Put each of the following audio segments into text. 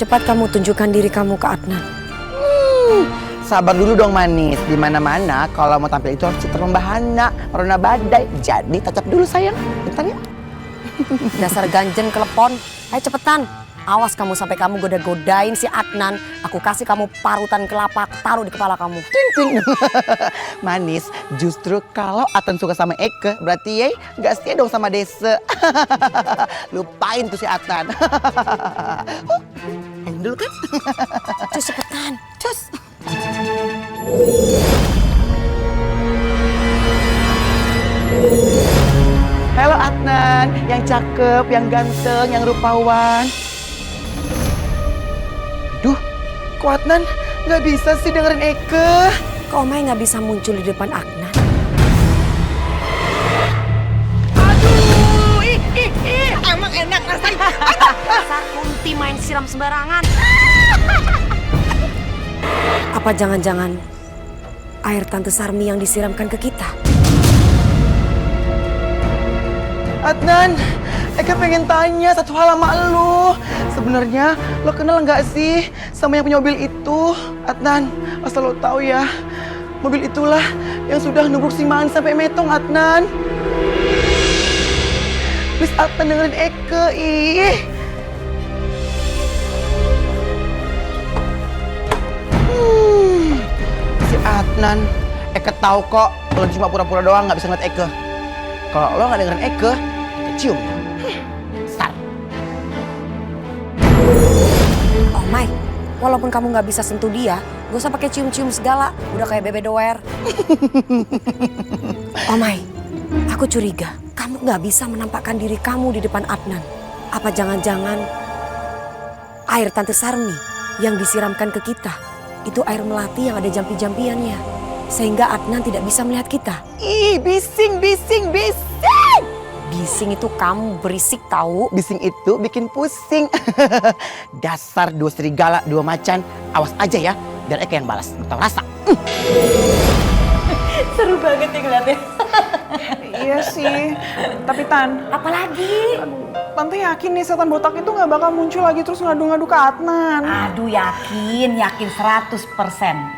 cepat kamu tunjukkan diri kamu ke Adnan. Sabar dulu dong manis. Di mana-mana kalau mau tampil itu harus citra membahana, merona badai. Jadi tatap dulu sayang. Bentar ya. Dasar ganjen kelepon. Ayo cepetan. Awas kamu sampai kamu goda-godain si Adnan. Aku kasih kamu parutan kelapa, taruh di kepala kamu. Ting ting. Manis, justru kalau Adnan suka sama Eke, berarti ye nggak setia dong sama Dese. Lupain tuh si Adnan. Ayo dulu kan. Cus cepetan. Cus. Halo Adnan, yang cakep, yang ganteng, yang rupawan. Duh, kok Adnan nggak bisa sih dengerin Eke? Kok Omai nggak bisa muncul di depan Adnan? Aduh, emang enak rasanya. Dasar Kunti main siram sembarangan. Apa jangan-jangan air Tante Sarmi yang disiramkan ke kita? Adnan, Eke pengen tanya satu hal sama lu. Sebenarnya lo kenal nggak sih sama yang punya mobil itu? Adnan, asal lo tahu ya, mobil itulah yang sudah nubruk si Man sampai metong, Adnan. Please Adnan dengerin Eke, ih. Si Adnan, Eke tahu kok lo cuma pura-pura doang nggak bisa ngeliat Eke. Kalau lo nggak dengerin Eke, cium. Start. Oh Mai, walaupun kamu nggak bisa sentuh dia, gak usah pakai cium-cium segala. Udah kayak bebe doer. Oh Mai, aku curiga kamu nggak bisa menampakkan diri kamu di depan Adnan. Apa jangan-jangan air Tante Sarmi yang disiramkan ke kita itu air melati yang ada jampi-jampiannya, sehingga Adnan tidak bisa melihat kita. Ih, bising. Bising itu kamu berisik tahu. Bising itu bikin pusing. Dasar dua serigala, dua macan. Awas aja ya, biar Eke yang balas. Tahu rasa. Seru banget ya ngeliatnya. Iya sih, tapi Tan, Apalagi? Tante yakin nih setan botak itu nggak bakal muncul lagi terus ngadu-ngadu ke Adnan. Aduh yakin 100%.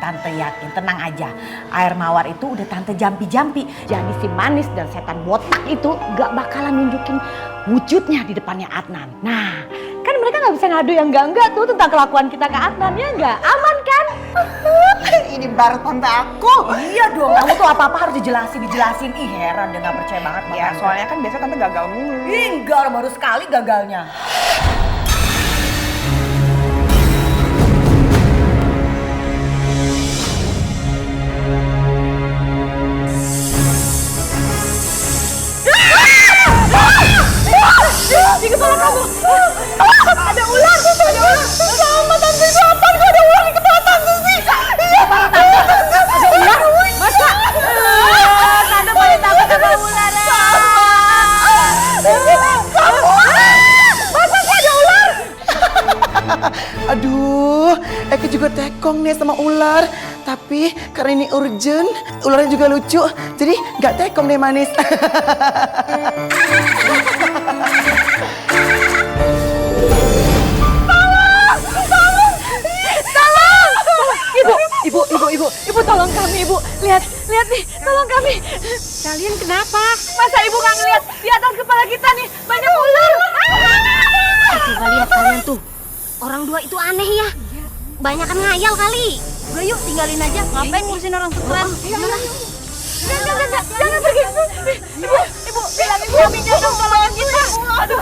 Tante yakin, tenang aja. Air mawar itu udah tante jampi-jampi. Jadi si manis dan setan botak itu gak bakalan nunjukin wujudnya di depannya Adnan. Nah, kan mereka gak bisa ngadu yang enggak tuh tentang kelakuan kita ke Adnan, ya enggak? Aman kan? Ini baru tante aku. Iya dong, kamu tuh apa-apa harus dijelasin. Ih heran dia gak percaya banget. Ya soalnya kan biasa tante gagal mulu. Enggak, baru sekali gagalnya. Di kepala kamu ada ular. Sama tante itu apa? Kok ada ular di kepala tante sih? Iya, tante ada ular. Masa? Tante paling takut sama ular. Masa sih ada ular? Aduh, Eke juga tekong nih sama ular. Tapi karena ini urgent, ularnya juga lucu. Jadi nggak tekong deh manis. Ibu tolong kami, Ibu. Lihat nih, tolong kami. Kalian kenapa? Masa Ibu nggak ngeliat di atas kepala kita nih banyak ular? Coba lihat kalian tuh. Orang dua itu aneh ya. Banyakan ngayal kali. Udah yuk tinggalin aja. Ngapain ngurusin orang stres? Jangan pergi. Ibu, bilang Ibu kambingnya dong tolongin kita. Aduh.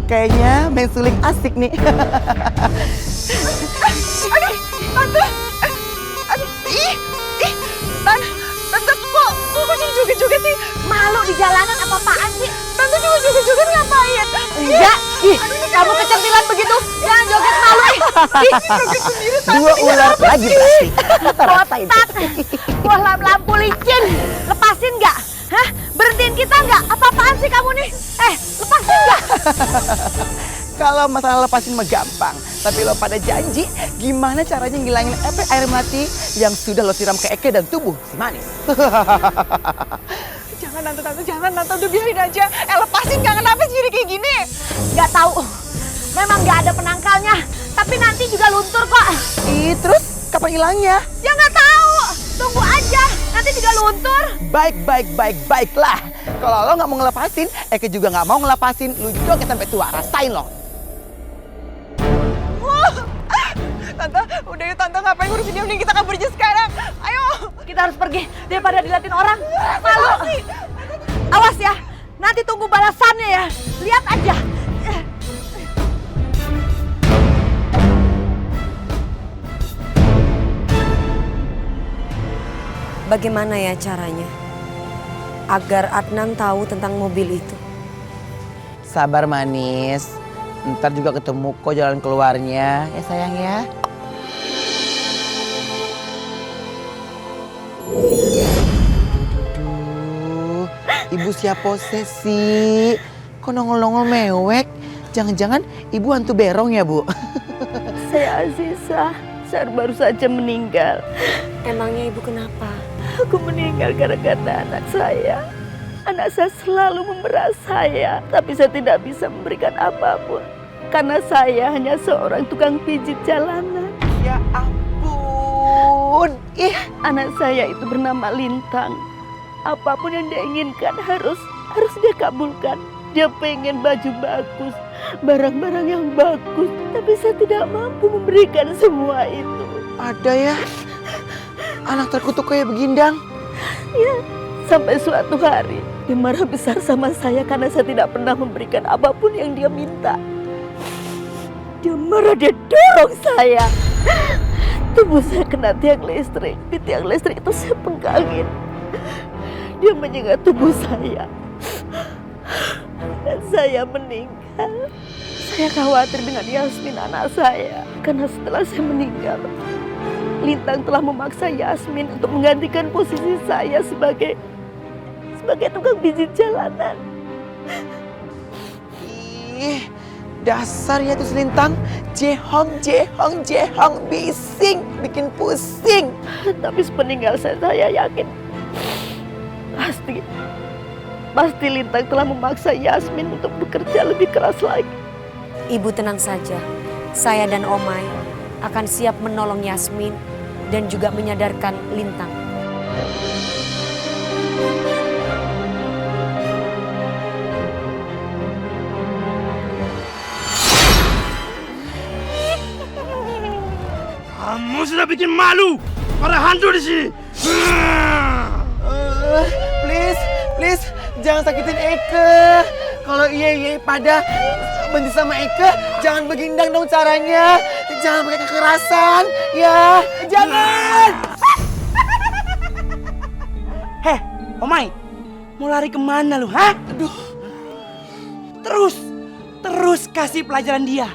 Kayaknya main suling asik nih. Aduh, tante. Aduh, tante kok jadi joget-joget sih? Malu di jalanan apa-apaan sih? Tante juga joget-joget ngapain? Enggak, ih, kamu kecantilan begitu, jangan joget malu. Ih, joget sendiri Tante. Dua ular lagi berarti. Botak. Wah, lampu licin. Lepasin nggak? Hah? Berhentiin kita nggak? Apa-apaan sih kamu nih? Lepasin nggak? Kalau masalah lepasin mah gampang. Tapi lo pada janji gimana caranya ngilangin efek air mati yang sudah lo siram ke Eke dan tubuh si Manis. Jangan tante, jangan tante, udah biarin aja. Lepasin, gak kenapa sih jadi kayak gini. Nggak tahu. Memang nggak ada penangkalnya. Tapi nanti juga luntur kok. Terus kapan hilangnya? Ya nggak tahu. Tunggu aja. Nanti juga luntur. Baiklah. Kalau lo nggak mau ngelepasin, Eke juga nggak mau ngelepasin. Lu joget sampai tua, rasain lo. Tante, udah yuk tante, ngapain ngurusin dia, mending kita kabur aja sekarang. Ayo. Kita harus pergi daripada diliatin orang. Malu. Awas ya. Nanti tunggu balasannya ya. Lihat aja. Bagaimana ya caranya agar Adnan tahu tentang mobil itu? Sabar Manis. Ntar juga ketemu kok jalan keluarnya. Ya sayang ya. Aduh, ibu siap posesi. Kok nongol-nongol mewek? Jangan-jangan ibu hantu berong ya, Bu? Saya Aziza, saya baru saja meninggal. Emangnya ibu kenapa? Aku meninggal gara-gara anak saya. Anak saya selalu memeras saya, tapi saya tidak bisa memberikan apapun. Karena saya hanya seorang tukang pijit jalanan. Ya ampun. Anak saya itu bernama Lintang. Apapun yang dia inginkan harus dia kabulkan. Dia pengen baju bagus, barang-barang yang bagus, tapi saya tidak mampu memberikan semua itu. Ada ya? Anak terkutuk kayak begindang. Ya, sampai suatu hari dia marah besar sama saya karena saya tidak pernah memberikan apapun yang dia minta. Dia marah, dia dorong saya. Tubuh saya kena tiang listrik. Di tiang listrik itu saya pegangin. Dia menyengat tubuh saya. Dan saya meninggal. Saya khawatir dengan Yasmin anak saya. Karena setelah saya meninggal, Lintang telah memaksa Yasmin untuk menggantikan posisi saya sebagai tukang pijit jalanan. Dasar ya tuh Selintang. Jehong, bising, bikin pusing. Tapi sepeninggal saya yakin pasti Lintang telah memaksa Yasmin untuk bekerja lebih keras lagi. Ibu tenang saja. Saya dan Omai akan siap menolong Yasmin dan juga menyadarkan Lintang. Kamu sudah bikin malu para hantu di sini. Please, jangan sakitin Eke. Kalau iya pada benci sama Eke, jangan begindang dong caranya. Jangan pakai kekerasan, ya. Jangan. Heh, Omai, mau lari kemana lu, hah? Aduh, Terus kasih pelajaran dia.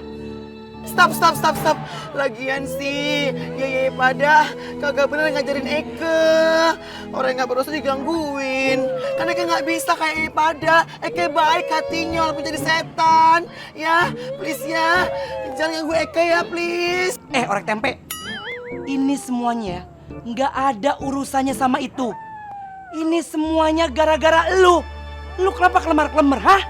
stop. Lagian sih, ya pada kagak bener ngajarin Eke. Orang yang gak berdosa digangguin. Kan Eke gak bisa kayak pada. Eke baik hatinya walaupun jadi setan. Ya, please ya. Jangan ganggu Eke ya, please. Orek tempe, ini semuanya nggak ada urusannya sama itu. Ini semuanya gara-gara lu. Lu kenapa kelemar-kelemar, hah?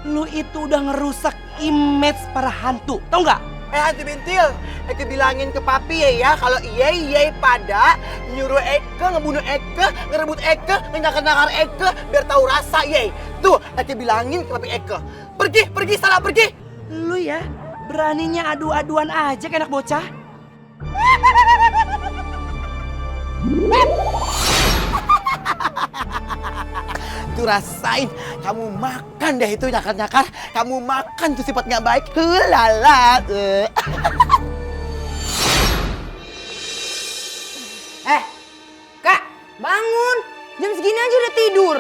Lu itu udah ngerusak image para hantu, tau nggak? Hantu bintil, Eke bilangin ke papi ya kalau iya pada nyuruh Eke, ngebunuh Eke, ngerebut Eke, ngenyakar-nyakar Eke biar tahu rasa ye. Tuh, Eke bilangin ke papi Eke. Pergi, salah pergi. Lu ya, beraninya adu-aduan aja kayak anak bocah. Tuh rasain, kamu makan deh itu nyakar-nyakar. Kamu makan tuh sifat nggak baik. Hulala. Kak, bangun. Jam segini aja udah tidur.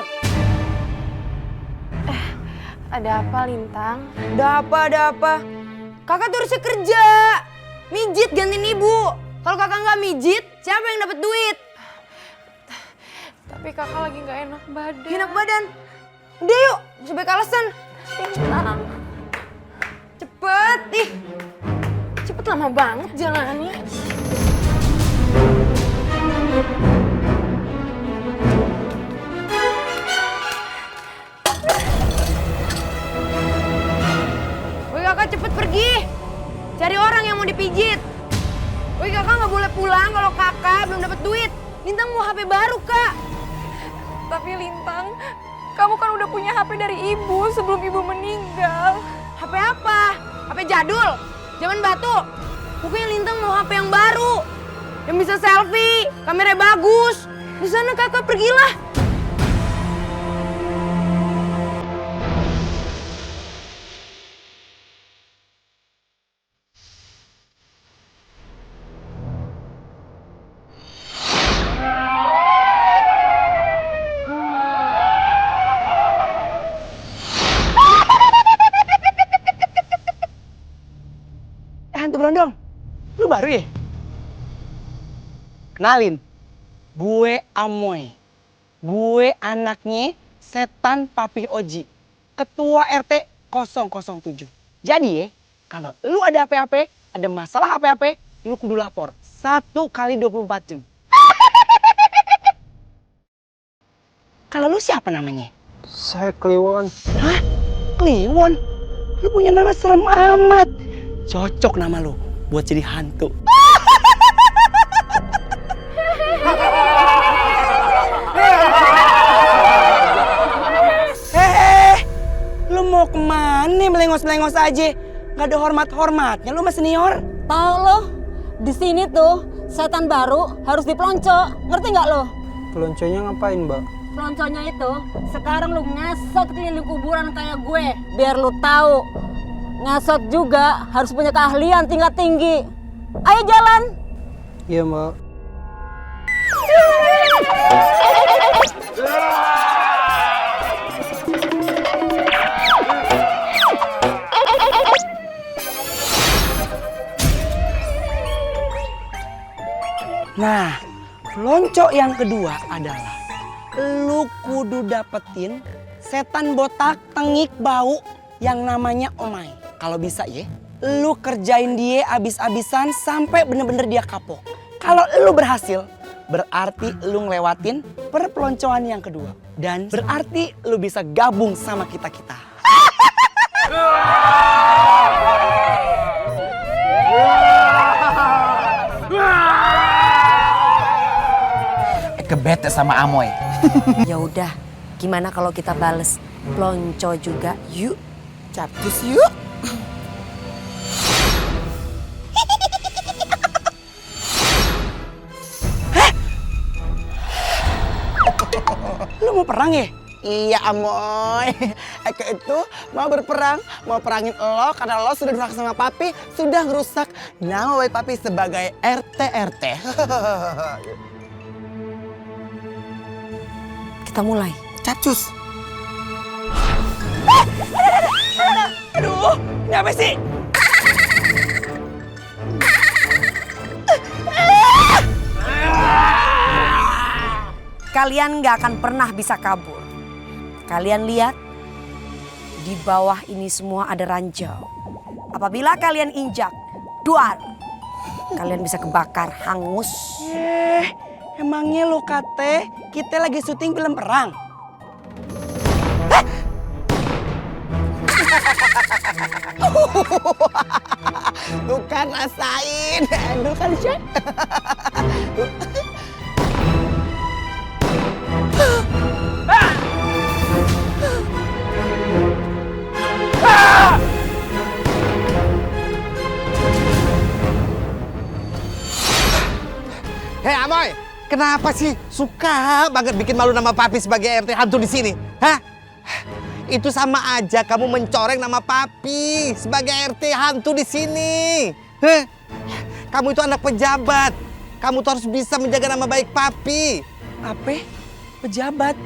Ada apa, Lintang? Ada apa? Kakak tuh harusnya kerja. Mijit gantiin ibu. Kalau kakak nggak mijit, siapa yang dapat duit? Tapi kakak lagi nggak enak badan. Enak badan. Udah yuk, sebaik alasan. Lintang. Cepet, ih. Cepet lama banget jalannya. Woi kakak cepet pergi. Cari orang yang mau dipijit. Woi kakak nggak boleh pulang kalau kakak belum dapat duit. Lintang mau HP baru kak. Tapi Lintang, kamu kan udah punya HP dari ibu sebelum ibu meninggal. HP apa? HP jadul? Zaman batu? Pokoknya Lintang mau HP yang baru. Yang bisa selfie, kameranya bagus. Di sana kakak pergilah. Hantu berondong, lu baru ya? Kenalin, gue Amoy. Gue anaknya setan Papi Oji, ketua RT 007. Jadi ya, kalau lu ada apa-apa, ada masalah apa-apa, lu kudu lapor 1 kali 24 jam. Kalau lu siapa namanya? Saya Kliwon. Hah? Kliwon? Lu punya nama serem amat. Cocok nama lu buat jadi hantu. Lu mau kemana melengos-melengos aja? Gak ada hormat-hormatnya lu sama senior. Tahu lo, di sini tuh setan baru harus dipelonco. Ngerti nggak lo? Pelonconya ngapain, Mbak? Pelonconya itu sekarang lu ngasot keliling kuburan kayak gue, biar lu tahu. Ngasot juga harus punya keahlian tingkat tinggi. Ayo jalan. Iya, Mbak. Nah, lonco yang kedua adalah lu kudu dapetin setan botak tengik bau yang namanya Omai. Kalau bisa ya, lu kerjain dia abis-abisan sampai bener-bener dia kapok. Kalau lu berhasil, berarti lu ngelewatin perpeloncoan yang kedua. Dan berarti lu bisa gabung sama kita-kita. Kebete sama Amoy. Ya udah, gimana kalau kita bales pelonco juga? Yuk. Capcus yuk. Lu mau perang ya? Iya Amoy, Eke itu mau berperang, mau perangin lo karena lo sudah durhaka sama Papi, sudah ngerusak nama baik Papi sebagai RT. Kita mulai. Capcus. Aduh, ini apa sih? Kalian nggak akan pernah bisa kabur. Kalian lihat, di bawah ini semua ada ranjau. Apabila kalian injak, duar, kalian bisa kebakar, hangus. Emangnya lo kate kita lagi syuting film perang? Tuh kan rasain, aduh kan Syek. Hei Amoy, kenapa sih suka banget bikin malu nama Papi sebagai RT hantu di sini? Hah? Itu sama aja kamu mencoreng nama Papi sebagai RT hantu di sini. Heh. Kamu itu anak pejabat. Kamu tuh harus bisa menjaga nama baik Papi. Apa? Pejabat?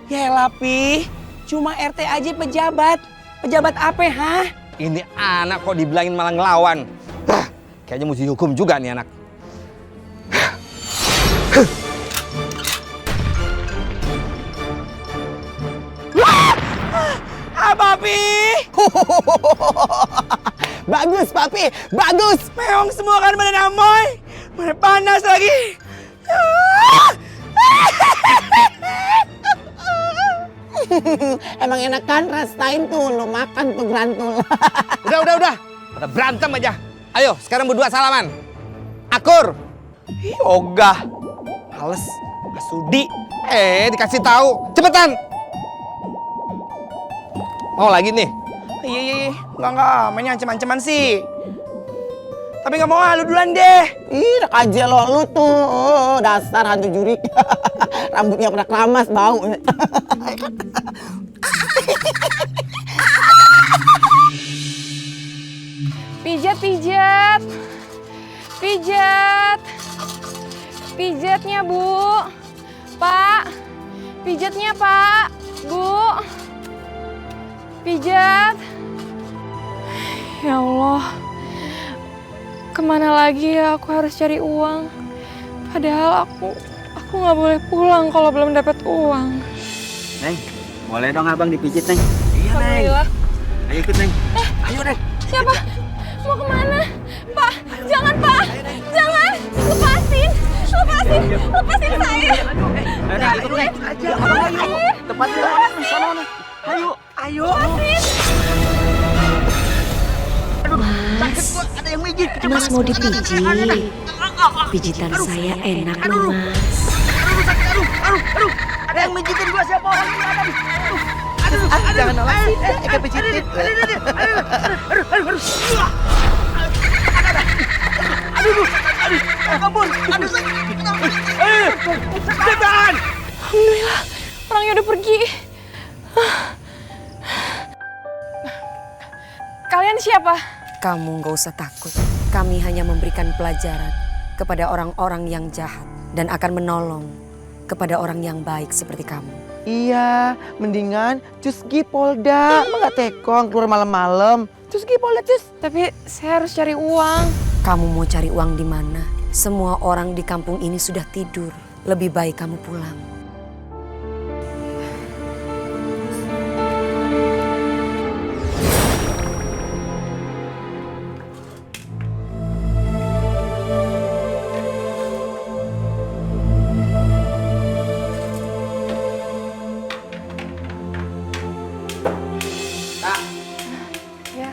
Ya Lapi, cuma RT aja pejabat. Pejabat apa, ha? Ini anak kok dibilangin malah ngelawan. Kayaknya mesti dihukum juga nih anak. Papi! Bagus, Papi. Bagus. Meong semua kan mana namoy. Mana panas lagi. Emang enak kan? Rasain tuh. Lo makan tuh grantul. Udah. Pada berantem aja. Ayo, sekarang berdua salaman. Akur. Ogah. Males. Gak sudi. Dikasih tahu. Cepetan. Mau lagi nih? Iya. Enggak. Mainnya ancam-ancaman sih. Tapi nggak mau, lu duluan deh. Ih, udah aja lu tuh. Oh, dasar hantu jurik. Rambutnya pernah keramas, bau. Pijatnya, Bu. Pak. Pijatnya, Pak. Bu. Pijat. Ya Allah. Kemana lagi ya aku harus cari uang? Padahal aku nggak boleh pulang kalau belum dapat uang. Neng, boleh dong abang dipijit, Neng? Iya, Neng. Alhamdulillah. Ayo ikut, Neng. Ayo, Neng. Siapa? Mau kemana? Pak, jangan, Pak. Jangan. Lepasin saya. Neng, ikut, Neng. Ayo. Tepat di sana, Neng. Ayo. Mas mau dipijit. Pijitan saya enak loh, Mas. Aduh. Ada yang mijitin gua, siapa orang ini? Jangan nolak sih. Eka pijitin. Kabur. Alhamdulillah, orangnya udah pergi. Kalian siapa? Kamu gak usah takut. Kami hanya memberikan pelajaran kepada orang-orang yang jahat dan akan menolong kepada orang yang baik seperti kamu. Iya, mendingan cus gi Polda. Emang gak tekong keluar malam-malam. Cus gi Polda, cus. Tapi saya harus cari uang. Kamu mau cari uang di mana? Semua orang di kampung ini sudah tidur. Lebih baik kamu pulang.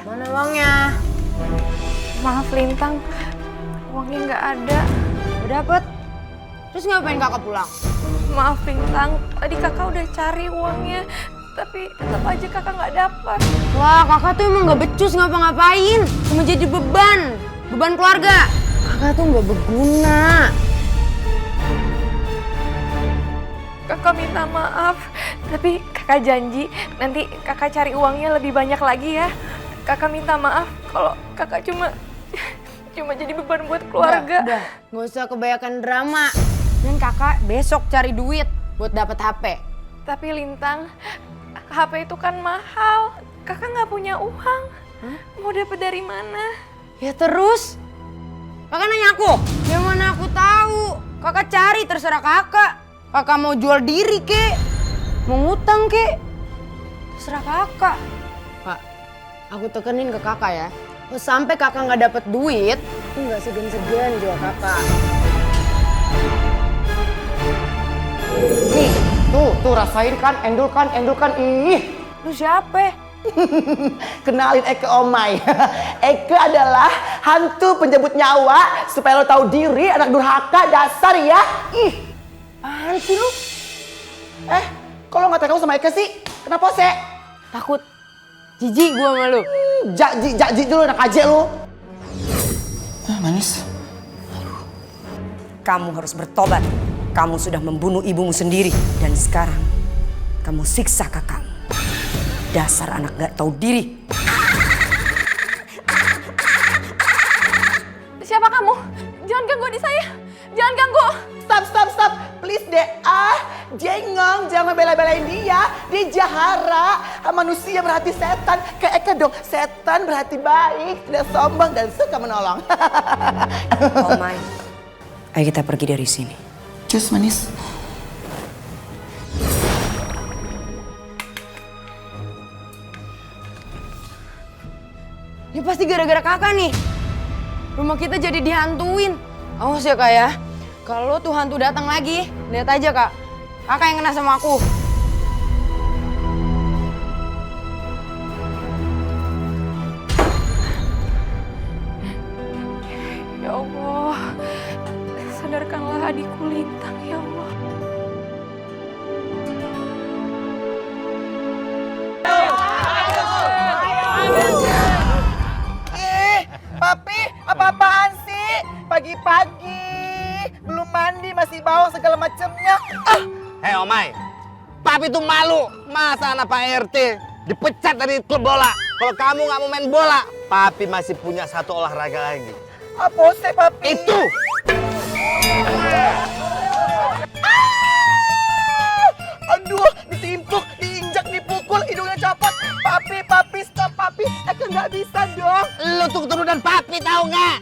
Mana uangnya? Maaf Lintang, uangnya nggak ada. Udah dapet. Terus ngapain kakak pulang? Maaf Lintang, tadi kakak udah cari uangnya, tapi tetap aja kakak nggak dapat. Wah, kakak tuh emang gak becus ngapa-ngapain. Cuma jadi beban keluarga. Kakak tuh gak berguna. Kakak minta maaf, tapi kakak janji nanti kakak cari uangnya lebih banyak lagi ya. Kakak minta maaf kalau kakak cuma jadi beban buat keluarga. Udah, gak usah kebanyakan drama. Dan kakak besok cari duit buat dapet HP. Tapi Lintang, HP itu kan mahal. Kakak nggak punya uang. Mau dapet dari mana? Ya terus? Kakak nanya aku? Ya mana aku tahu. Kakak cari terserah kakak. Kakak mau jual diri kek, mau ngutang kek, terserah kakak. Kak, aku tekenin ke kakak ya. Kalau sampai kakak nggak dapet duit, aku nggak segan-segan jual kakak. Nih, tuh rasain kan, endul kan. Ih. Lu siapa? Kenalin Eke Omai. Eke adalah hantu penjemput nyawa. Supaya lo tahu diri, anak durhaka dasar ya. Ih. Apaan sih lu? Kok lo gak takut sama Eke sih? Kenapa sih? Takut. Jijik gua sama lu. Jajik dulu anak aja lu. Manis. Kamu harus bertobat. Kamu sudah membunuh ibumu sendiri. Dan sekarang kamu siksa kakakmu. Dasar anak gak tahu diri. Siapa kamu? Jangan ganggu adik saya. Jangan ganggu. Stop. Please deh. jengong, jangan bela-belain dia. Dia jahara, manusia berhati setan. Kayak Eka dong, setan berhati baik, tidak sombong dan suka menolong. Omai, ayo kita pergi dari sini. Cus manis. Ini pasti gara-gara kakak nih. Rumah kita jadi dihantuin. Awas ya kak ya. Kalau tuh hantu datang lagi, lihat aja kak. Kakak yang kena sama aku. Ya Allah, sadarkanlah adikku Lintang ya Allah. Papi, apa-apaan sih? Pagi-pagi, belum mandi, masih bau segala macamnya. Hei Omai, Papi tuh malu. Masa anak Pak RT dipecat dari klub bola? Kalau kamu nggak mau main bola, Papi masih punya satu olahraga lagi. Apa sih, Papi? Itu! Aduh, ditimpuk, diinjak, dipukul, hidungnya copot. Papi, stop, Papi. Eka nggak bisa dong. Lu tuh keturunan Papi tahu nggak?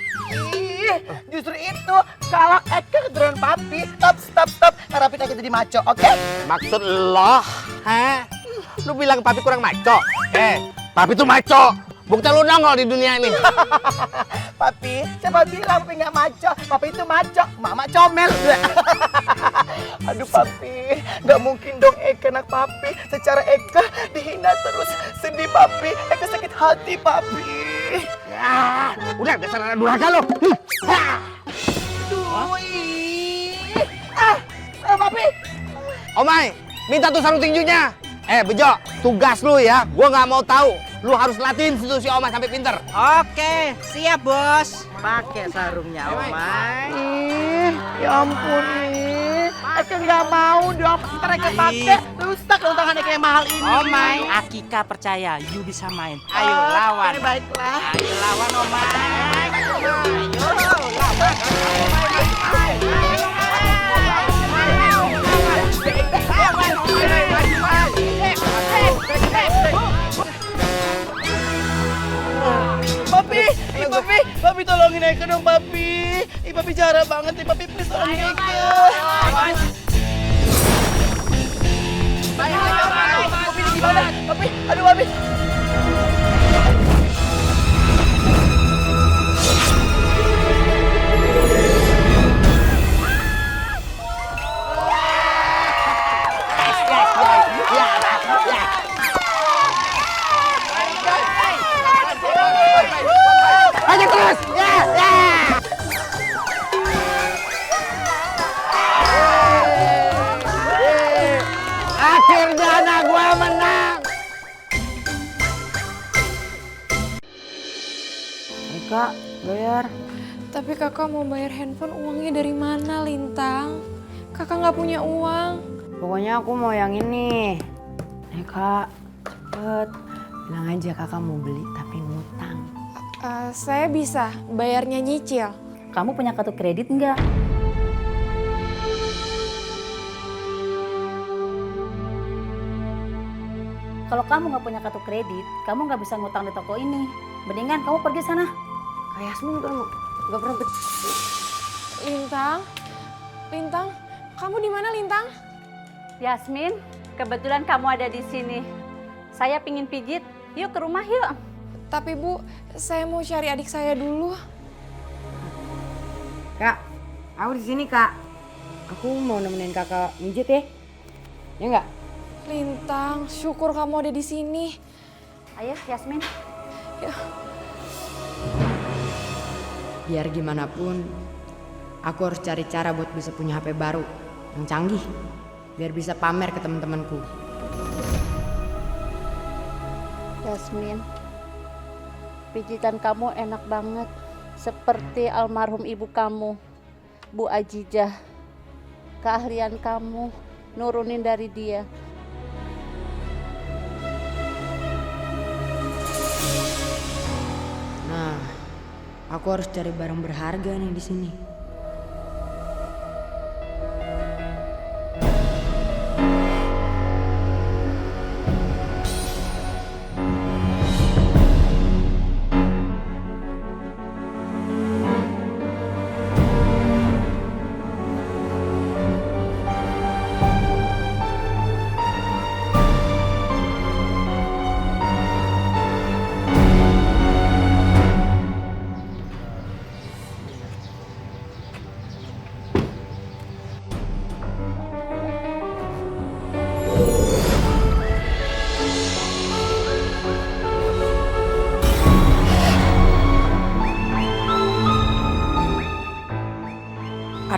Ih, justru itu. Kalau Eka keturunan Papi, stop. Harapin Eka jadi maco, oke? Maksud lo, hah? Lu bilang Papi kurang maco? Papi tuh maco. Bukti lu nongol di dunia ini. Papi, siapa bilang Papi nggak maco? Papi itu maco, Mama comel. Aduh Papi, nggak mungkin dong Eka anak Papi. Secara Eka dihina terus, sedih Papi. Eka sakit hati Papi. Ya, udah dasar anak durhaka lu. Papi. Omai, minta tuh sarung tinjunya. Bejo, tugas lu ya. Gua nggak mau tahu. Lu harus latihin situ si Omai sampai pinter. Oke, siap bos. Pakai sarungnya Omai. Ya ampun nih. Eka nggak mau dong. Ntar Eka pakai, rusak dong tangan Eka yang mahal ini. Omai, Akika percaya, you bisa main. Ayo lawan. Baiklah. Ayo lawan Omai. Papi tolongin Eka dong Papi. Papi jahat banget nih Papi, please tolongin Eka. Papi ini gimana? Papi, aduh Papi. Ayo terus! Ya! Akhirnya anak gua menang! Kak, bayar. Tapi kakak mau bayar handphone, uangnya dari mana Lintang? Kakak nggak punya uang. Pokoknya aku mau yang ini. Kak, cepet. Bilang aja kakak mau beli tapi ngutang. Saya bisa bayarnya nyicil. Kamu punya kartu kredit nggak? Kalau kamu nggak punya kartu kredit, kamu nggak bisa ngutang di toko ini. Mendingan kamu pergi sana. Kayak Yasmin kan nggak pernah Lintang, kamu di mana Lintang? Yasmin, kebetulan kamu ada di sini. Saya pingin pijit. Yuk ke rumah yuk. Tapi Bu, saya mau cari adik saya dulu. Kak, aku di sini Kak. Aku mau nemenin kakak mijit ya. Ya nggak? Lintang, syukur kamu ada di sini. Ayo Yasmin. Ya. Biar gimana pun, aku harus cari cara buat bisa punya HP baru yang canggih. Biar bisa pamer ke teman-temanku. Yasmin, pijitan kamu enak banget. Seperti almarhum ibu kamu, Bu Ajijah. Keahlian kamu nurunin dari dia. Nah, aku harus cari barang berharga nih di sini.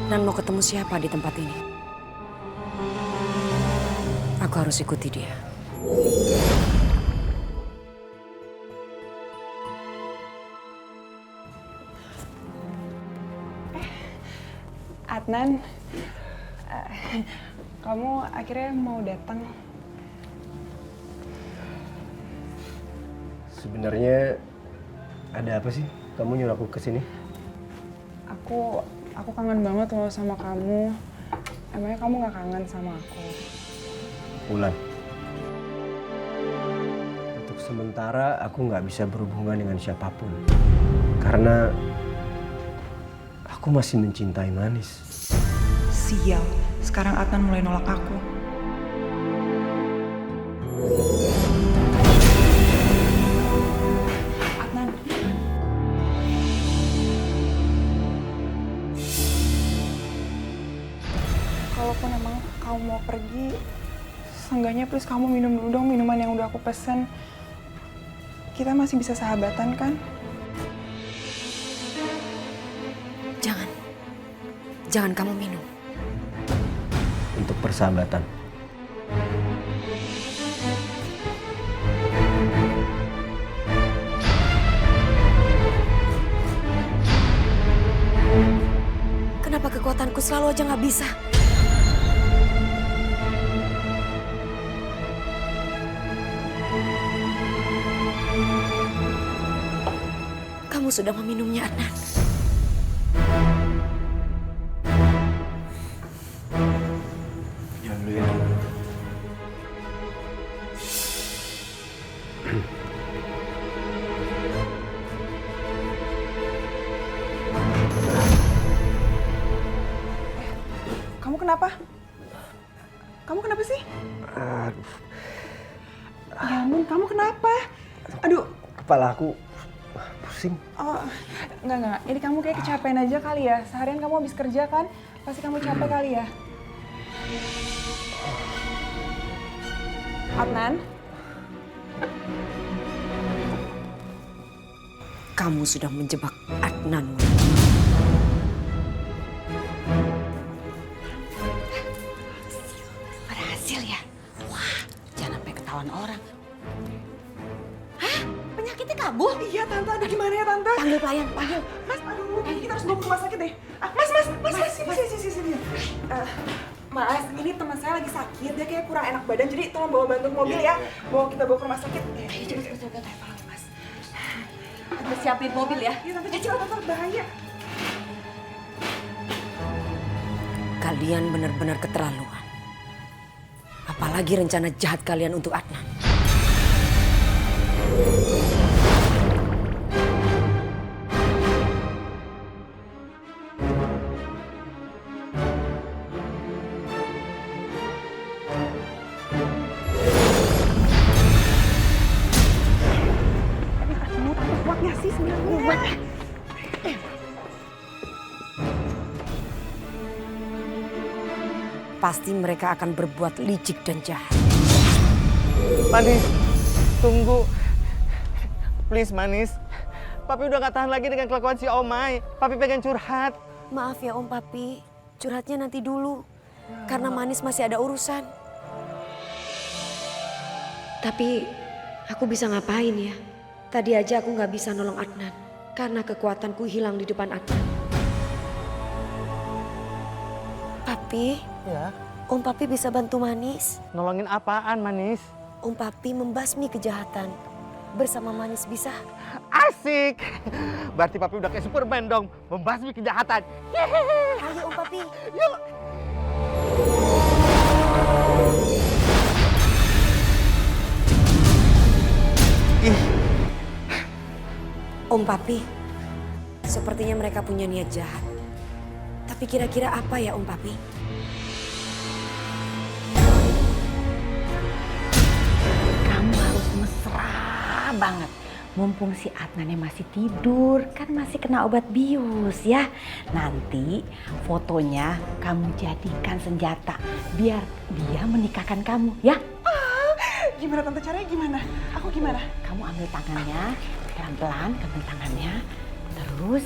Adnan mau ketemu siapa di tempat ini? Aku harus ikuti dia. Adnan, kamu akhirnya mau datang. Sebenarnya ada apa sih? Kamu nyuruh aku kesini? Aku kangen banget loh sama kamu. Emangnya kamu gak kangen sama aku? Ulan. Untuk sementara aku nggak bisa berhubungan dengan siapapun. Karena aku masih mencintai Manis. Sial, sekarang Adnan mulai nolak aku. Adnan. Kalaupun emang kamu mau pergi, seenggaknya please kamu minum dulu dong minuman yang udah aku pesen. Kita masih bisa sahabatan kan? Jangan kamu minum. Untuk persahabatan. Kenapa kekuatanku selalu aja nggak bisa? Kamu sudah meminumnya, Adnan. Jangan dulu ya. Kamu kenapa? Kamu kenapa sih? Ya ampun, kamu kenapa? Aduh. Kepala aku pusing. Oh, enggak. Ini kamu kayak kecapean aja kali ya. Seharian kamu habis kerja kan? Pasti kamu capek kali ya. Adnan? Kamu sudah menjebak Adnan. Berhasil ya? Wah, jangan sampai ketahuan orang. Hah? Penyakitnya kabur? Iya, Tante. Aduh, gimana ya, Tante? Panggil pelayan, panggil. Mas, aduh, kita harus bawa ke rumah sakit deh. Mas, sini. Mas, ini teman saya lagi sakit. Dia kayak kurang enak badan, jadi tolong bawa bantu mobil ya. Kita bawa ke rumah sakit. Ayo, cepet. Tolong, Mas. Tante siapin mobil ya. Iya, Tante, cepet, bahaya. Kalian benar-benar keterlaluan. Apalagi rencana jahat kalian untuk Adnan. Kuatnya sih sebenarnya. Pasti mereka akan berbuat licik dan jahat. Manis, tunggu. Please, Manis. Papi udah gak tahan lagi dengan kelakuan si Omai. Papi pengen curhat. Maaf ya Om Papi, curhatnya nanti dulu. Karena Manis masih ada urusan. Tapi aku bisa ngapain ya? Tadi aja aku nggak bisa nolong Adnan. Karena kekuatanku hilang di depan Adnan. Papi, Ya. Om Papi bisa bantu Manis. Nolongin apaan, Manis? Om Papi membasmi kejahatan. Bersama Manis bisa. Asik. Berarti Papi udah kayak Superman dong. Membasmi kejahatan. Ayo Om Papi. Yuk. Om Papi, sepertinya mereka punya niat jahat. Tapi kira-kira apa ya Om Papi? Kamu harus mesra banget. Mumpung si Adnannya masih tidur, kan masih kena obat bius ya. Nanti fotonya kamu jadikan senjata biar dia menikahkan kamu ya. Gimana Tante, caranya gimana? Aku gimana? Kamu ambil tangannya, pelan-pelan ambil tangannya. Terus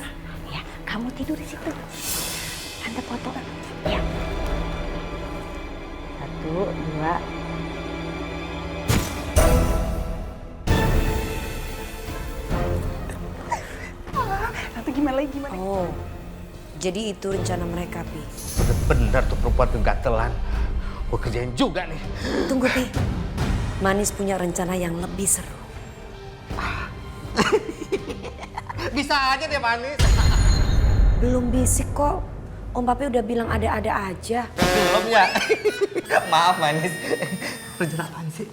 ya kamu tidur di situ. Tante foto. Ya. 1, 2. Tante gimana lagi gimana? Oh, jadi itu rencana mereka, Pi. Bener tuh perempuan tuh gatelan. Gue kerjain juga nih. Tunggu, Pi. Manis punya rencana yang lebih seru. Bisa aja deh Manis. Belum bisik kok. Om Papi udah bilang ada-ada aja. Belum ya? Maaf Manis. Rencana apaan sih?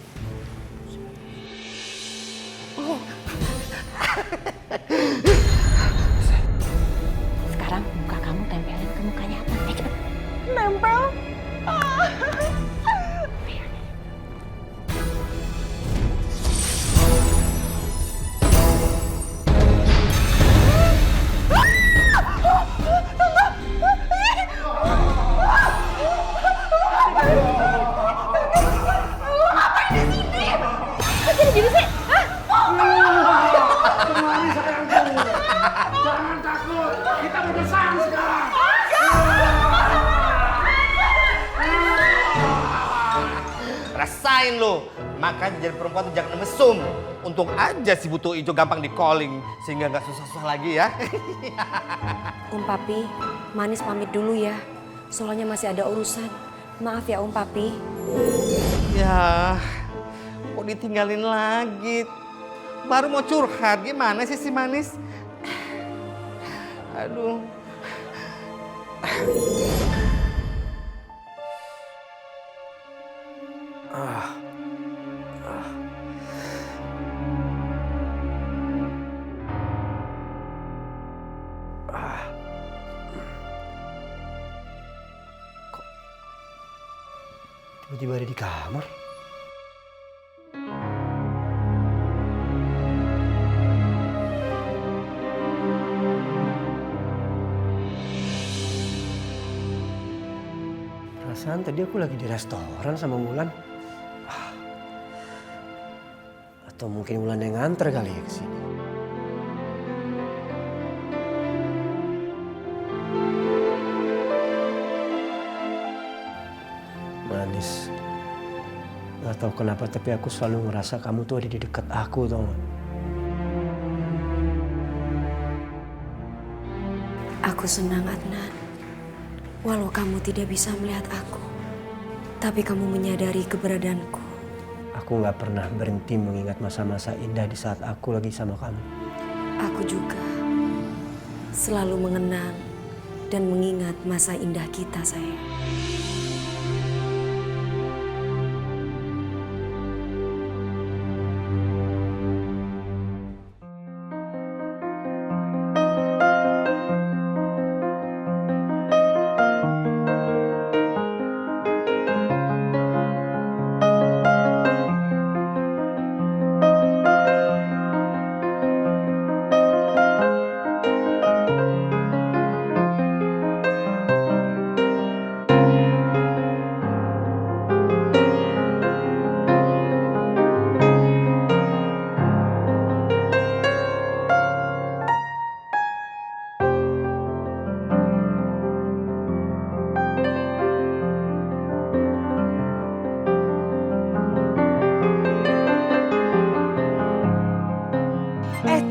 Sekarang muka kamu tempelin ke mukanya apa? Cepet. Nempel. Rasain lo. Makanya jadi perempuan tuh jangan mesum. Untung aja si butuh hijau gampang di calling. Sehingga nggak susah-susah lagi ya. Om Papi, Manis pamit dulu ya. Soalnya masih ada urusan. Maaf ya Om Papi. Ya, kok ditinggalin lagi? Baru mau curhat, gimana sih si Manis? Aduh. Tiba-tiba ada di kamar. Perasaan tadi aku lagi di restoran sama Wulan. Atau mungkin Wulan yang nganter kali ya ke sini. Manis. Gak tahu kenapa tapi aku selalu ngerasa kamu tuh ada di dekat aku, tau gak? Aku senang Adnan. Walau kamu tidak bisa melihat aku. Tapi kamu menyadari keberadaanku. Aku gak pernah berhenti mengingat masa-masa indah di saat aku lagi sama kamu. Aku juga selalu mengenang dan mengingat masa indah kita, sayang.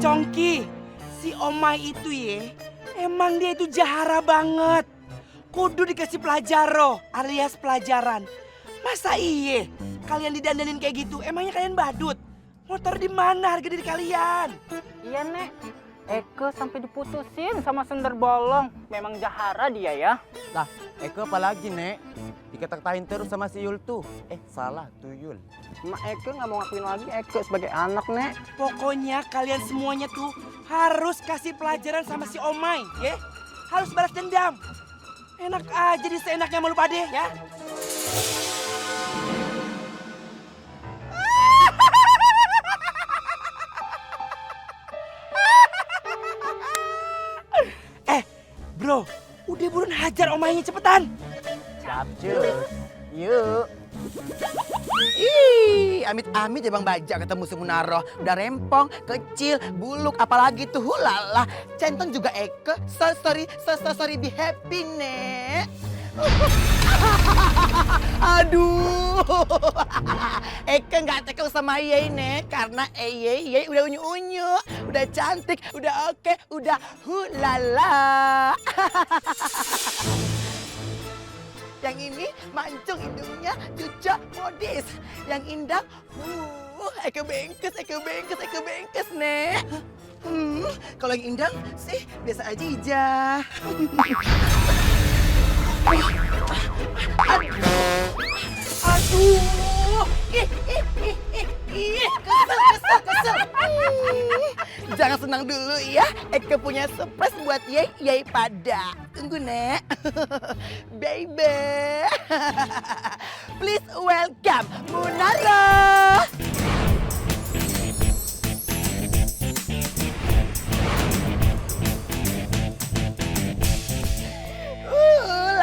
Congki, si Omai itu ya, emang dia itu jahara banget. Kudu dikasih pelajaro alias pelajaran. Masa iye kalian didandanin kayak gitu? Emangnya kalian badut? Motor di mana harga diri kalian? Iya Nek, Eke sampai diputusin sama sender bolong. Memang jahara dia ya. Lah, Eke apalagi Nek? Dikata-katain terus sama si Yul tuh. Salah, Tuyul. Mak Eke nggak mau ngakuin lagi Eke sebagai anak Nek. Pokoknya kalian semuanya tuh harus kasih pelajaran sama si Omai, ya? Harus balas dendam. Enak aja di seenaknya sama lu pade, ya? Bro, udah buruan hajar Omainya cepetan. Siap, Cus. Yuk. Ih, amit-amit ya Bang Bajak ketemu si Munaro. Udah rempong, kecil, buluk, apalagi tuh hulala. Centang juga Eke. Sorry, be happy, Nek. Aduh. Eke nggak tekel sama Yey, Nek. Karena Yey udah unyu-unyu. Udah cantik, udah oke, udah hulala. Yang ini mancung hidungnya, cucok modis. Yang indah, Eke bengkes, Nek. Kalau yang indang sih biasa aja. Aduh. Kesel. Jangan senang dulu ya. Eke punya surprise buat Yey pada. Tunggu, Nek. Baby. Please welcome Munaro.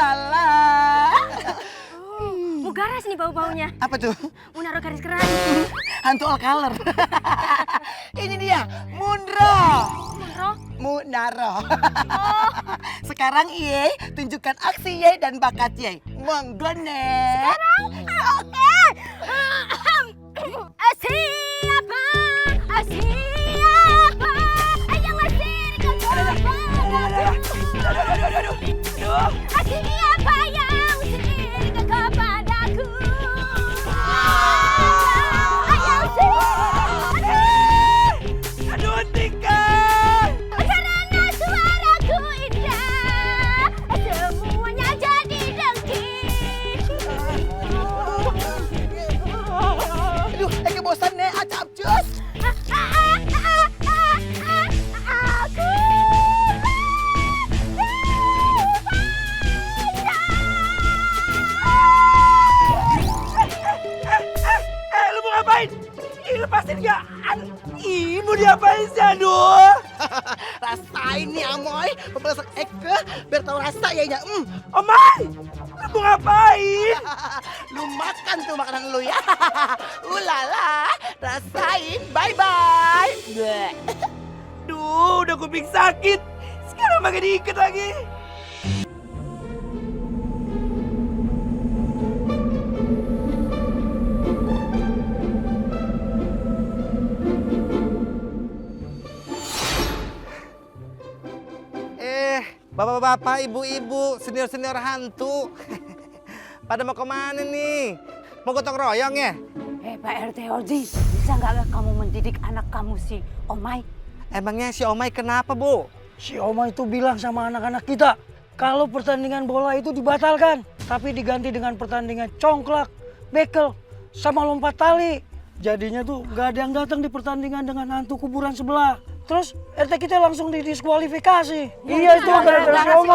Lala. Mugaras nih bau-baunya. Apa tuh? Munaro garis keras. Hantu all color. Ini dia, Munro. Munaro. Sekarang Yey tunjukkan aksi Yey dan bakat Yey. Monggo, Nek. Siapa? Yang ngasih kecoba. Siapa yang sendiri kepadaku? Aduh, Tika. Karena suaraku indah, semuanya jadi dengki. Aduh, Eke bosan, Nek. Capcus. Lu mau ngapain? Ih, lepasin gak? Ih, mau diapain sih, aduh? Rasain nih, Amoy. Pembalasan Eke biar tahu rasa Yeynya. Omai, lu mau ngapain? Lu makan tuh makanan lu ya. Ulala, rasain. Bye-bye. Duh, udah kuping sakit. Sekarang makin diikat lagi. Bapak-bapak, ibu-ibu, senior-senior hantu. Pada mau kemana nih? Mau gotong royong ya? Pak RT Oji, bisa nggak kamu mendidik anak kamu si Omai? Emangnya si Omai kenapa, Bu? Si Omai itu bilang sama anak-anak kita, kalau pertandingan bola itu dibatalkan, tapi diganti dengan pertandingan congklak, bekel, sama lompat tali. Jadinya tuh nggak ada yang datang di pertandingan dengan hantu kuburan sebelah. Terus RT kita langsung didiskualifikasi. Iya itu gara-gara si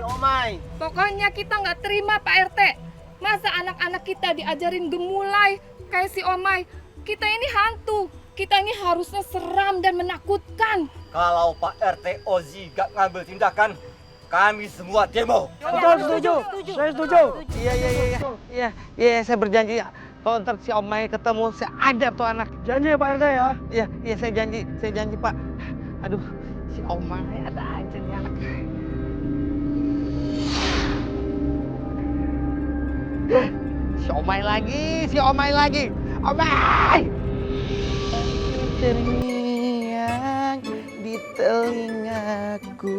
Omai. Pokoknya kita nggak terima Pak RT. Masa anak-anak kita diajarin gemulai kayak si Omai. Kita ini hantu. Kita ini harusnya seram dan menakutkan. Kalau Pak RT Ozi gak ngambil tindakan, kami semua demo. Betul, setuju. Saya setuju. Iya, saya berjanji. Kalau ntar si Omai ketemu, saya adab tuh anak. Janji ya Pak RT ya? Iya, saya janji Pak. Aduh, si Omai ada aja nih anak. Si Omai lagi. Omai! Terngiang di telingaku,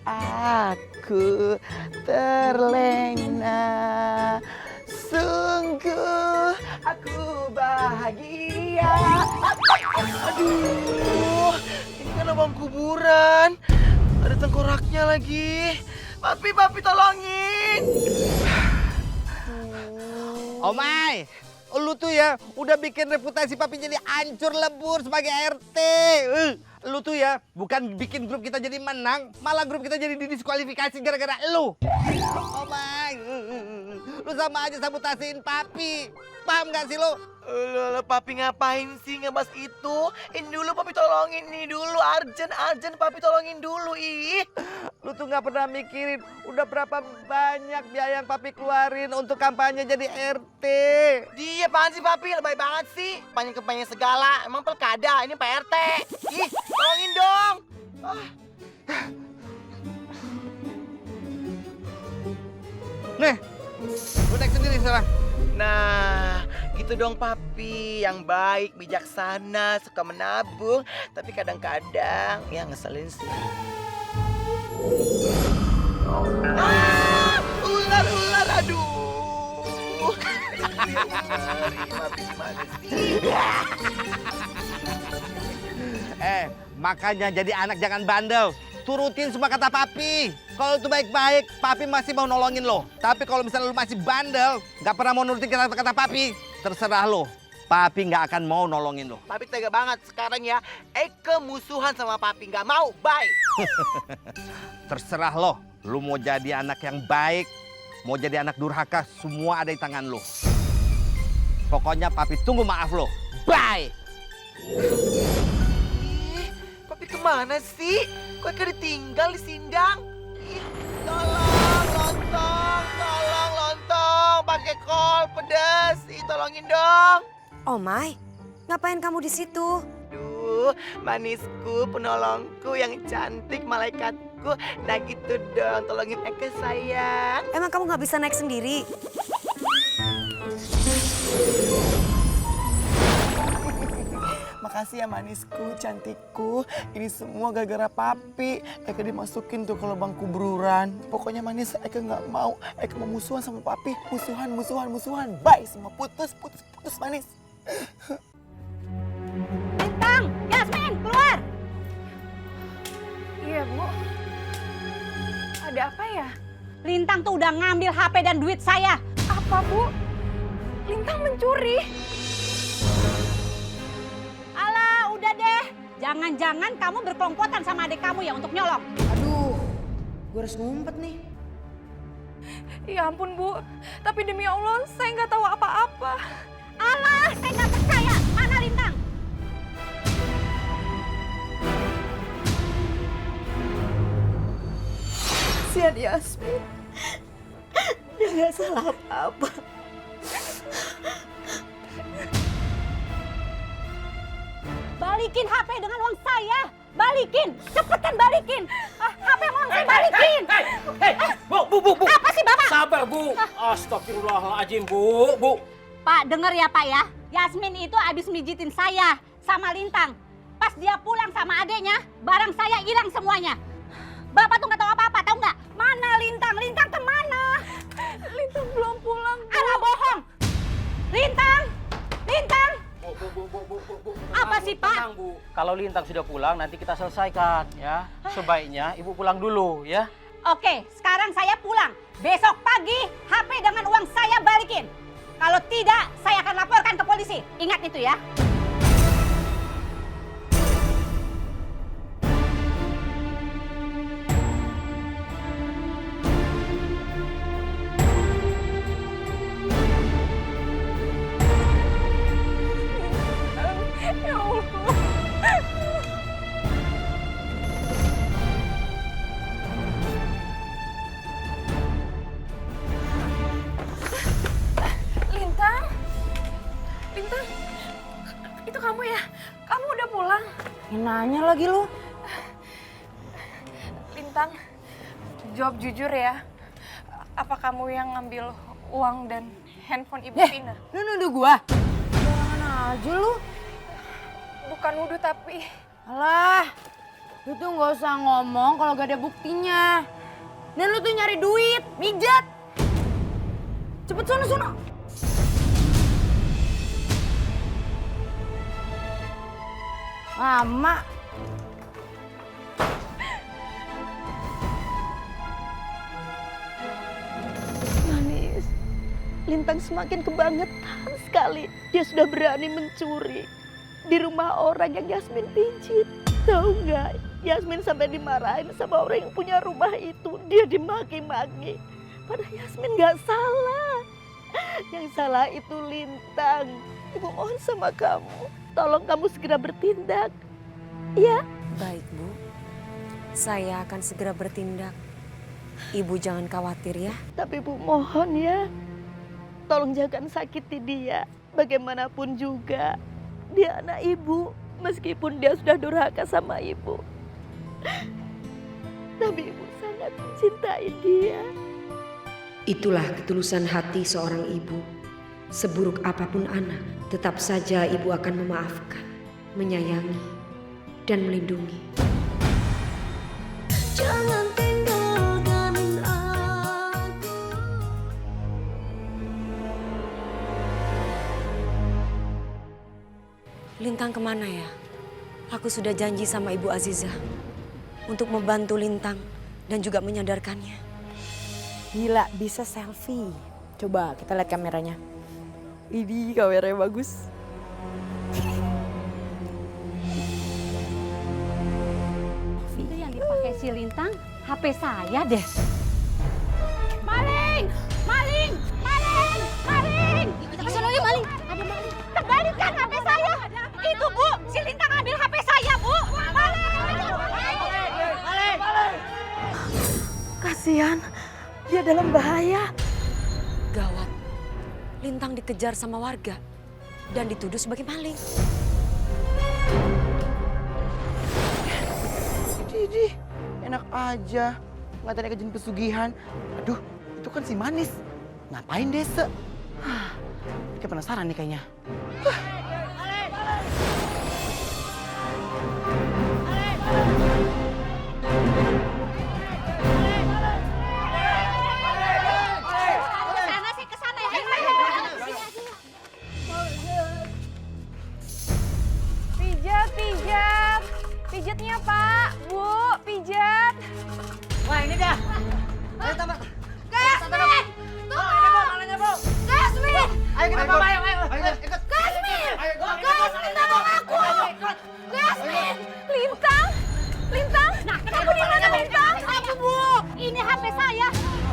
aku terlena. Sungguh aku bahagia. Aduh, ini kan abang kuburan. Ada tengkoraknya lagi. Papi tolongin. Omai, lu tuh ya udah bikin reputasi papi jadi hancur lebur sebagai RT. Lu tuh ya bukan bikin grup kita jadi menang, malah grup kita jadi didiskualifikasi gara-gara lu. Omai, lu sama aja sabotasiin papi. Paham gak sih lu? Papi ngapain sih ngebahas itu? Ini dulu papi tolongin nih dulu, Arjen papi tolongin dulu ih. Lu tuh nggak pernah mikirin udah berapa banyak biaya yang papi keluarin untuk kampanye jadi RT. Dia apaan sih papi? Lebay banget sih. Kampanye segala. Emang pilkada, ini Pak RT. Ih, tolongin dong. Nih, lu naik sendiri sekarang. Nah, gitu dong papi. Yang baik, bijaksana, suka menabung. Tapi kadang-kadang ya ngeselin sih. Ular, aduh. Papi gimana sih? Makanya jadi anak jangan bandel. Turutin semua kata papi. Kalau itu baik-baik, papi masih mau nolongin lo. Tapi kalau misalnya lo masih bandel, nggak pernah mau nurutin kata-kata papi, terserah lo. Papi nggak akan mau nolongin lo. Papi tega banget sekarang ya. Eke musuhan sama papi, nggak mau. Bye. Terserah lo. Lo mau jadi anak yang baik, mau jadi anak durhaka, semua ada di tangan lo. Pokoknya papi tunggu maaf lo. Bye. Papi kemana sih? Kok Eke ditinggal di sindang? Ih, tolong lontong, pakai kol pedas. Ih, tolongin dong. Oh Mai, ngapain kamu di situ? Duh, manisku, penolongku yang cantik, malaikatku. Nah gitu dong, tolongin Eke sayang. Emang kamu nggak bisa naik sendiri? Makasih ya manisku, cantikku. Ini semua gara-gara papi. Eke dimasukin tuh ke lubang kuburan. Pokoknya manis, Eke nggak mau. Eke mau musuhan sama papi. Musuhan. Bye, semua putus manis. Lintang, Yasmin, keluar! Iya, Bu. Ada apa ya? Lintang tuh udah ngambil HP dan duit saya. Apa, Bu? Lintang mencuri. Alah, udah deh. Jangan-jangan kamu berkelompotan sama adik kamu ya untuk nyolong. Aduh, gue harus ngumpet nih. Ya ampun, Bu. Tapi demi Allah, saya nggak tahu apa-apa. Alah, saya nggak percaya. Mana Lintang? Kasihan Yasmin. Dia nggak salah apa-apa. Balikin HP dengan uang saya. Balikin, cepetan balikin. HP uang saya balikin. Bu. Apa sih Bapak? Sabar, Bu. Astagfirullahaladzim, Bu. Pak, denger ya Pak ya. Yasmin itu habis mijitin saya sama Lintang. Pas dia pulang sama adeknya, barang saya hilang semuanya. Bapak tuh nggak tahu apa-apa, tahu nggak? Mana Lintang? Lintang kemana? Lintang belum pulang, Bu. Alah bohong. Lintang. Bu. Apa sih Pak? Tenang, Bu. Kalau Lintang sudah pulang, nanti kita selesaikan ya. Sebaiknya Ibu pulang dulu ya. Oke, sekarang saya pulang. Besok pagi HP dengan uang saya balikin. Kalau tidak, saya akan laporkan ke polisi. Ingat itu ya. Ya Allah. Lintang, itu kamu ya? Kamu udah pulang? Nanya lagi lu. Lintang, jawab jujur ya. Apa kamu yang ngambil uang dan handphone Ibu Vina? Lu nuduh gua? Jangan aja lu. Bukan nuduh tapi... Alah, lu tuh nggak usah ngomong kalau gak ada buktinya. Dan lu tuh nyari duit, mijat. Cepet sono. Mama. Manis, Lintang semakin kebangetan sekali. Dia sudah berani mencuri di rumah orang yang Yasmin pijit. Tahu nggak? Yasmin sampai dimarahin sama orang yang punya rumah itu. Dia dimaki-maki. Padahal Yasmin nggak salah. Yang salah itu Lintang. Ibu mohon sama kamu. Tolong kamu segera bertindak. Ya? Baik Bu, Saya akan segera bertindak. Ibu jangan khawatir ya. Tapi Bu mohon ya, tolong jangan sakiti dia. Bagaimanapun juga, dia anak ibu. Meskipun dia sudah durhaka sama ibu. Tapi ibu sangat mencintai dia. Itulah ketulusan hati seorang ibu. Seburuk apapun anak, tetap saja ibu akan memaafkan, menyayangi, dan melindungi. Jangan tinggalkan aku. Lintang kemana ya? Aku sudah janji sama Ibu Azizah untuk membantu Lintang dan juga menyadarkannya. Gila, bisa selfie. Coba kita lihat kameranya. Ini kameranya bagus. Itu yang dipakai si Lintang, HP saya deh. Maling! Maling! Maling! Maling! Maling! Maling! Ada maling. Kembalikan HP saya. Itu Bu, si Lintang ambil HP saya, Bu. Maling! Maling! Kasihan, dia dalam bahaya. Gawat, Lintang dikejar sama warga dan dituduh sebagai maling. Didi, enak aja. Ngatain kejadian pesugihan. Aduh, itu kan si Manis. Ngapain desa? Kayak penasaran nih kayaknya. Sana sih, ke sana ya. Pijat, pijat. Pijatnya Pak, Bu, pijat. Wah ini dah. Ayo tambah. Gasmin! Malahnya Bu. Gasmin! Ayo kita bawa, ayo. Ikut. Gasmin! Gasmin tolong aku! Gasmin! Lintang, Lintang. Nah, kenapa di mana Lintang? Aku Bu, ini HP saya.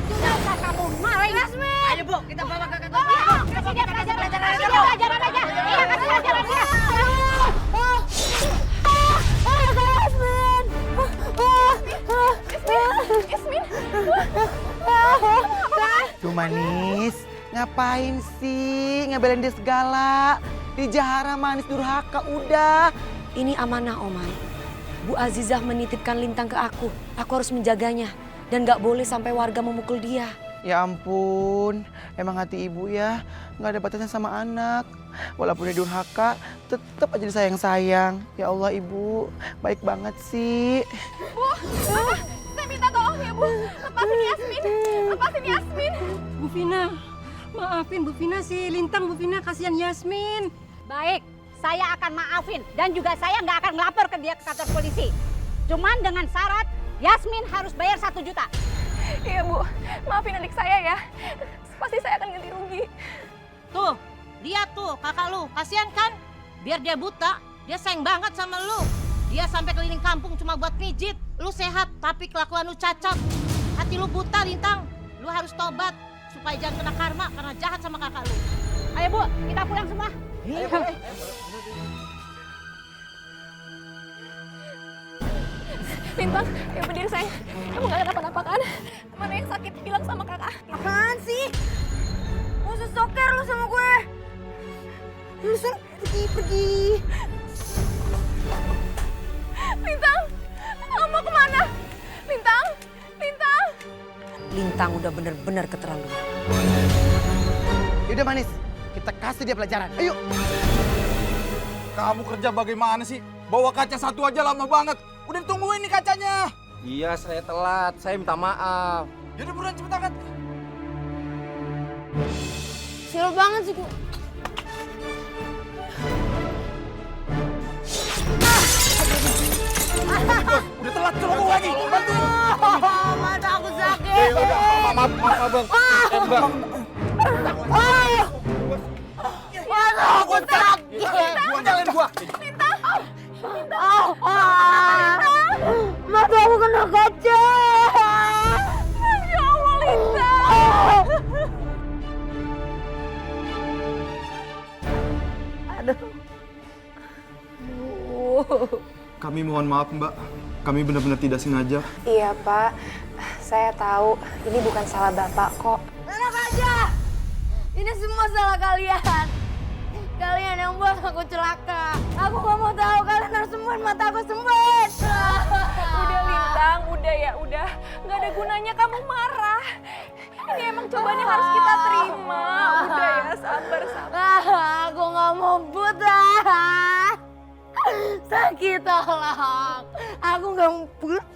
Jenazah kamu maling. Gasmin! Ayo Bu, kita bawa ke kantor. Kasih dia pelajaran, kasih dia pelajaran aja. Iya, kasih pelajaran dia. Yasmin. Tuh Manis, ngapain sih ngebelain dia segala? Dijahara Manis durhaka, udah. Ini amanah Oman. Bu Azizah menitipkan Lintang ke aku. Aku harus menjaganya dan gak boleh sampai warga memukul dia. Ya ampun, emang hati ibu ya nggak ada batasnya sama anak. Walaupun dia durhaka, tetap aja disayang-sayang. Ya Allah ibu, baik banget sih. Bu, saya minta tolong ya Bu. Lepasin Yasmin. Lepasin Yasmin. Bu Vina, maafin Bu Vina si Lintang, Bu Vina kasihan Yasmin. Baik, saya akan maafin dan juga saya nggak akan ngelapor ke dia ke kantor polisi. Cuman dengan syarat Yasmin harus bayar 1 juta. Iya Bu, maafin adik saya ya. Pasti saya akan ganti rugi. Tuh, lihat tuh kakak lu, kasihan kan? Biar dia buta, dia sayang banget sama lu. Dia sampai keliling kampung cuma buat pijit. Lu sehat, tapi kelakuan lu cacat. Hati lu buta, Lintang. Lu harus tobat supaya jangan kena karma karena jahat sama kakak lu. Ayo Bu, kita pulang semua. Ayo, Lintang, ayo berdiri sayang. Kamu gak kenapa-napa kan? Mana yang sakit bilang sama kakak. Apaan sih? Gak usah soker lu sama gue. Lulusan pergi. Lintang, kamu mau kemana? Lintang, Lintang. Lintang udah bener-bener keterlaluan. Yaudah Manis, kita kasih dia pelajaran. Ayo. Kamu kerja bagaimana sih? Bawa kaca satu aja lama banget. Udah ditungguin nih kacanya. Iya, saya telat. Saya minta maaf. Yaudah buruan cepet angkat. Sial banget sih gue. Udah telat, coba lagi. Bantuin. Mata aku sakit. Maaf, Bang. Bang. Mata aku sakit. Gua nyalain gua. Mata aku kena kaca. Ya Allah, Lintang. Aduh. Kami mohon maaf, Mbak. Kami benar-benar tidak sengaja. Iya Pak, saya tahu ini bukan salah Bapak kok. Enak aja! Ini semua salah kalian. Kalian yang buat aku celaka. Aku gak mau tahu, kalian harus sembuhin mata aku sembuhin. Udah Lintang, udah ya, udah. Nggak ada gunanya kamu marah. Ini emang cobaan yang harus kita terima. Udah ya, sabar. Aku gak mau buta. Sakit tolong. Aku gak mau buta.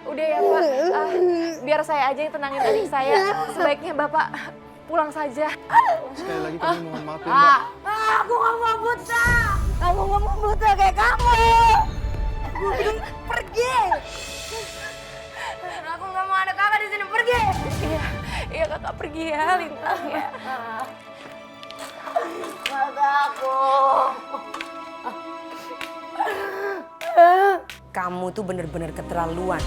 Udah ya Pak. Biar saya aja yang tenangin adik saya. Sebaiknya Bapak pulang saja. Sekali lagi kami mohon maaf ya Mbak. Aku gak mau buta. Aku gak mau buta kayak kamu. Aku bilang pergi. Aku gak mau ada kakak di sini, pergi. Iya kakak pergi ya, Lintang ya. Mata aku. Kamu tuh bener-bener keterlaluan.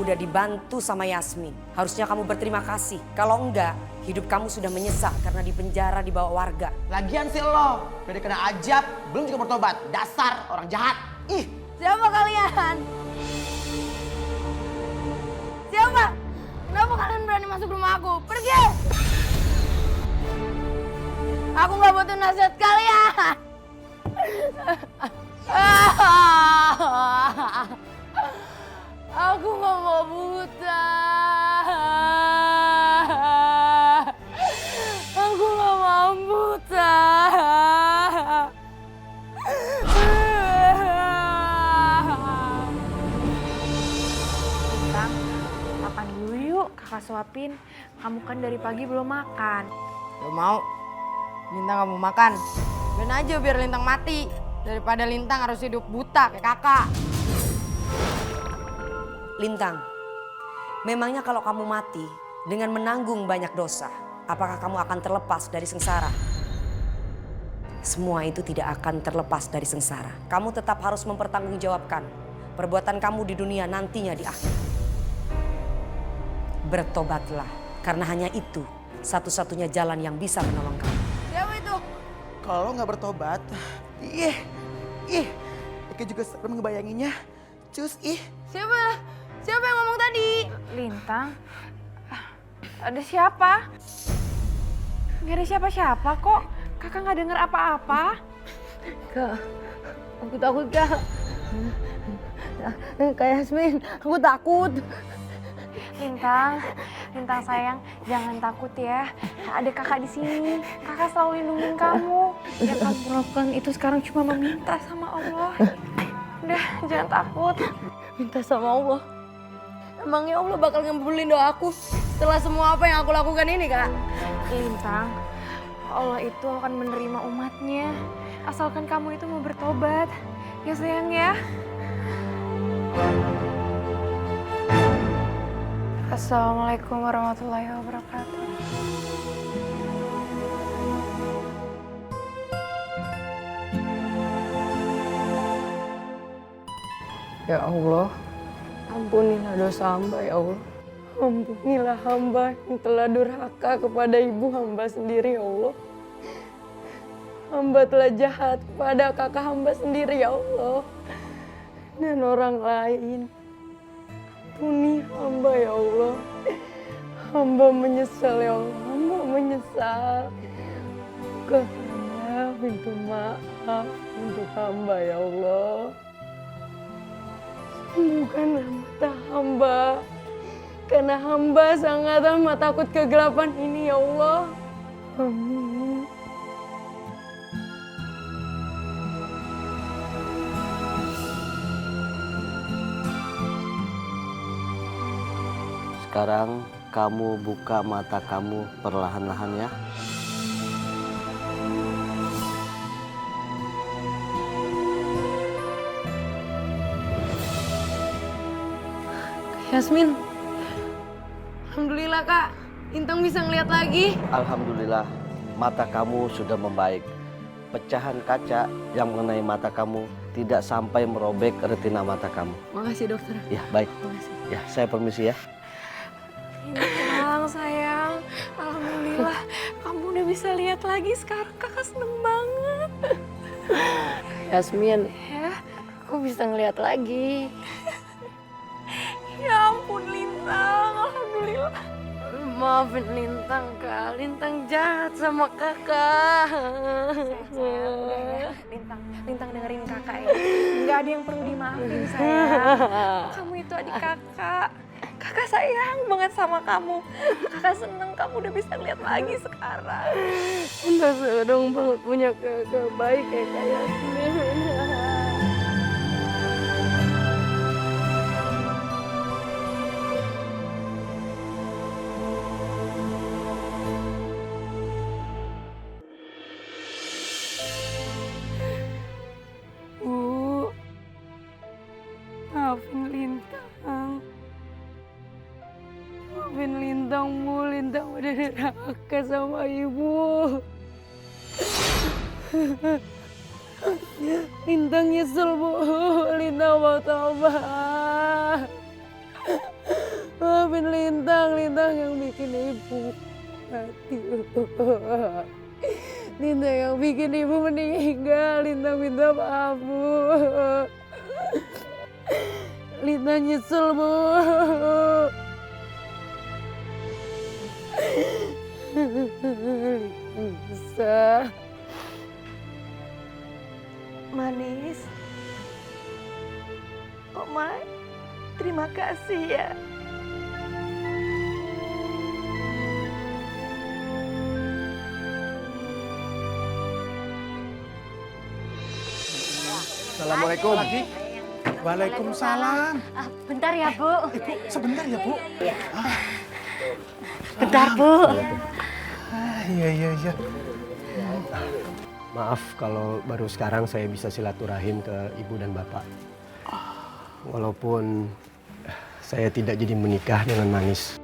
Udah dibantu sama Yasmin. Harusnya kamu berterima kasih. Kalau enggak, hidup kamu sudah menyesal karena dipenjara di bawah warga. Lagian sih lo, udah dikena ajab, belum juga bertobat. Dasar orang jahat. Ih, Siapa kalian? Siapa? Kenapa kalian berani masuk rumah aku? Pergi! Aku gak butuh nasihat kalian. Aku gak mau buta. Aku gak mau buta. Lintang, makan dulu yuk. Kakak suapin. Kamu kan dari pagi belum makan. Gak mau. Lintang gak mau makan. Biarin aja biar Lintang mati. Daripada Lintang harus hidup buta kayak kakak. Lintang, memangnya kalau kamu mati dengan menanggung banyak dosa, apakah kamu akan terlepas dari sengsara? Semua itu tidak akan terlepas dari sengsara. Kamu tetap harus mempertanggungjawabkan perbuatan kamu di dunia nantinya di akhir. Bertobatlah, karena hanya itu satu-satunya jalan yang bisa menolong kamu. Siapa itu? kalau nggak bertobat, Eke juga serem ngebayanginnya. Cus, Siapa? Siapa yang ngomong tadi? Lintang, ada siapa? Gak ada siapa-siapa kok. Kakak gak dengar apa-apa. Kak, aku takut Kak. Kak Yasmin, aku takut. Lintang sayang, jangan takut ya. Ada kakak di sini. Kakak selalu lindungin kamu. Yang kamu lakukan itu sekarang cuma meminta sama Allah. Udah, jangan takut. Minta sama Allah. Emangnya Allah bakal ngabulin doa aku setelah semua apa yang aku lakukan ini, Kak? Lintang, Allah itu akan menerima umatnya. Asalkan kamu itu mau bertobat. Ya sayang ya. Assalamualaikum warahmatullahi wabarakatuh. Ya Allah, ampunilah dosa hamba ya Allah. Ampunilah hamba yang telah durhaka kepada ibu hamba sendiri ya Allah. Hamba telah jahat kepada kakak hamba sendiri ya Allah. Dan orang lain. Ampuni hamba ya Allah. Hamba menyesal ya Allah. Hamba menyesal. Bukakanlah pintu maaf untuk hamba ya Allah. Sembuhkanlah mata hamba. Karena hamba sangat amat takut kegelapan ini ya Allah. Amin. Sekarang kamu buka mata kamu perlahan-lahan ya. Yasmin. Alhamdulillah Kak, Intang bisa ngeliat lagi. Alhamdulillah, mata kamu sudah membaik. Pecahan kaca yang mengenai mata kamu tidak sampai merobek retina mata kamu. Makasih dokter. Ya, baik. Makasih. Ya, saya permisi ya. Lintang sayang, alhamdulillah kamu udah bisa lihat lagi sekarang. Kakak seneng banget. Yasmin, aku bisa ngeliat lagi. Ya ampun Lintang, alhamdulillah. Maafin Lintang, Kak. Lintang jahat sama kakak. Lintang dengerin kakak ya. Nggak ada yang perlu dimaafin sayang. Kamu itu adik kakak. Kakak sayang banget sama kamu. Kakak seneng kamu udah bisa lihat lagi sekarang. Bunda seneng banget punya kakak baik kayak Yasmin. Bu, maafin Lintang. Maafin Lintang, Bu. Lintang udah durhaka sama ibu. Lintang nyesel, Bu. Lintang mau tobat. Maafin Lintang, Lintang yang bikin ibu mati. Lintang yang bikin ibu meninggal. Lintang minta maaf, Bu. Lintang nyesel, Bu. Bisa. Manis. Oma, terima kasih ya. Assalamualaikum. Waalaikumsalam. Bentar ya, Bu. Ibu, sebentar ya, Bu. Bentar, Bu. Iya. Maaf kalau baru sekarang saya bisa silaturahim ke ibu dan bapak. Walaupun saya tidak jadi menikah dengan Manis.